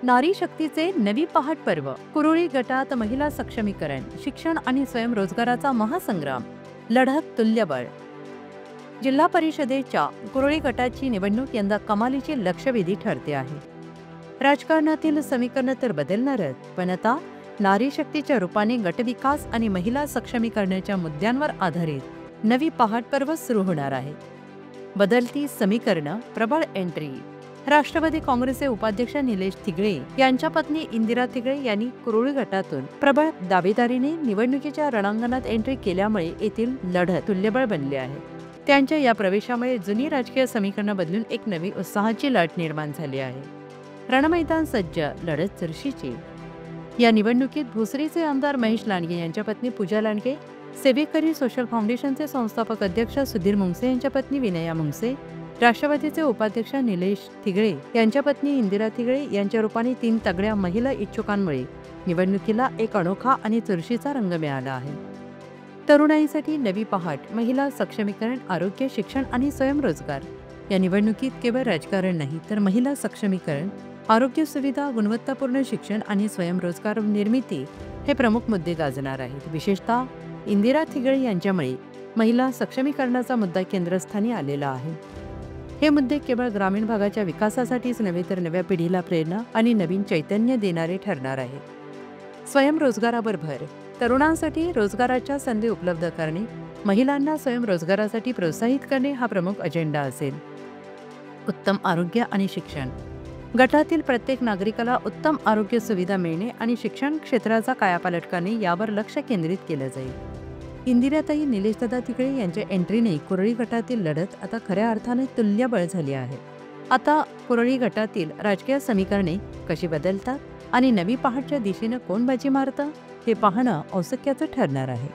नारी शक्तीचे नवी पहाट पर्व, कुरुळी गटात महिला सक्षमीकरण, शिक्षण आणि स्वयंरोजगाराचा महासंग्राम, लढत तुल्यबळ। जिल्हा परिषदेच्या कुरुळी गटाची निवडणूक यंदा कमालीची लक्षवेधी ठरते आहे। राजकारणातील समीकरण तर बदलणारच, पण आता नारी शक्तीच्या रूपाने गटविकास आणि महिला सक्षमीकरणाच्या मुद्द्यांवर आधारित नवी पहाट पर्व सुरू होणार आहे। बदलती समीकरणं, प्रबळ एंट्री। राष्ट्रवादी काँग्रेसचे उपाध्यक्ष निलेश थिगळे यांच्या पत्नी इंदिरा थिगळे यांनी कुरुळी गटातून प्रबळ दावेदारीने निवडणुकीच्या रणांगणात एंट्री केल्यामुळे येथील लढत तुल्यबळ बनली आहे। त्यांच्या या प्रवेशामुळे जुनी राजकीय समीकरणं बदलून एक नवी उत्साहाची लाट निर्माण झाली आहे। रणमैदान सज्ज, लढत चुरशीची। या निवडणुकीत भोसरीचे आमदार महेश लांडगे यांच्या पत्नी पूजा लांडगे, सेवेकरी सोशल फाउंडेशनचे संस्थापक अध्यक्ष सुधीर मुंगसे यांच्या पत्नी विनया मुंगसे, राष्ट्रवादीचे उपाध्यक्ष निलेश थिगळे यांच्या पत्नी इंदिरा थिगळे यांच्या रूपाने 3 तगड्या महिला इच्छुकांमुळे निवडणुकीला एक अनोखा आणि चुरशीचा रंग मिळाला आहे। तरुणाईसाठी नवी पहाट, महिला सक्षमीकरण, आरोग्य, शिक्षण आणि स्वयंरोजगार। या निवडणुकीत केवळ राजकारण नाही, तर महिला सक्षमीकरण, आरोग्य सुविधा, गुणवत्तापूर्ण शिक्षण आणि स्वयंरोजगार निर्मिती हे प्रमुख मुद्दे गाजणार आहेत। विशेषतः इंदिरा थिगळे यांच्यामुळे महिला सक्षमीकरणाचा मुद्दा केंद्रस्थानी आलेला आहे। हे मुद्दे केवळ ग्रामीण भागाच्या विकासासाठीच नव्हे, तर नव्या पिढीला प्रेरणा आणि नवीन चैतन्य देणारे ठरणार आहेत। स्वयंरोजगारावर भर, तरुणांसाठी रोजगाराच्या संधी उपलब्ध करणे, महिलांना स्वयंरोजगारासाठी प्रोत्साहित करणे हा प्रमुख अजेंडा असेल। उत्तम आरोग्य आणि शिक्षण, गटातील प्रत्येक नागरिकाला उत्तम आरोग्य सुविधा मिळणे आणि शिक्षण क्षेत्राचा कायापालट करणे यावर लक्ष केंद्रित केलं जाईल। इंदिराताई निलेशदादा थिगळे यांच्या एंट्रीने कुरुळी गटातील लढत आता खऱ्या अर्थाने तुल्यबळ झाली आहे। आता कुरुळी गटातील राजकीय समीकरणे कशी बदलतात आणि नवी पहाटच्या दिशेनं कोण बाजी मारतं हे पाहणं औत्सुक्याचं ठरणार आहे।